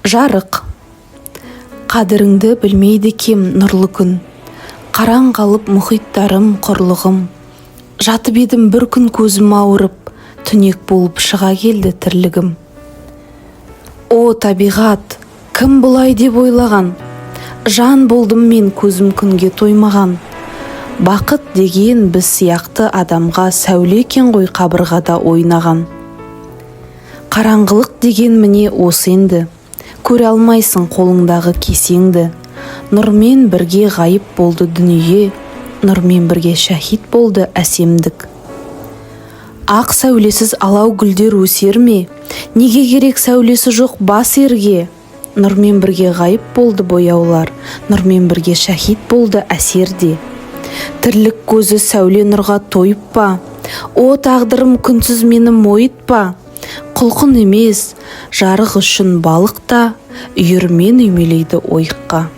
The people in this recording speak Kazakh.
Жарық. Қадіріңді білмейді кем нұрлы күн. Қараң қалып мұхиттарым құрлығым. Жатып едім бір күн көзім ауырып, түнек болып шыға келді тірлігім. О табиғат, кім бұлай деп ойлаған? Жан болдым мен көзім күнге тоймаған. Бақыт деген біз сияқты адамға сәуле екен ғой қабырғада ойнаған. Қараңғылық деген міне осы енді. Көре алмайсың қолыңдағы кесеңді. Нұрмен бірге ғайып болды дүние, нұрмен бірге шәһид болды әсемдік. Ақ сәулесіз алау гүлдер өсер ме? Неге керек сәулесі жоқ бас ерге? Нұрмен бірге ғайып болды бояулар, нұрмен бірге шәһид болды әсерде. Тірлік көзі сәуле нұрға тойып па? О тағдырым күнсіз мені мойытпа? Құлқын емес, жарық үшін балық та үйірмен үймелейді ойыққа.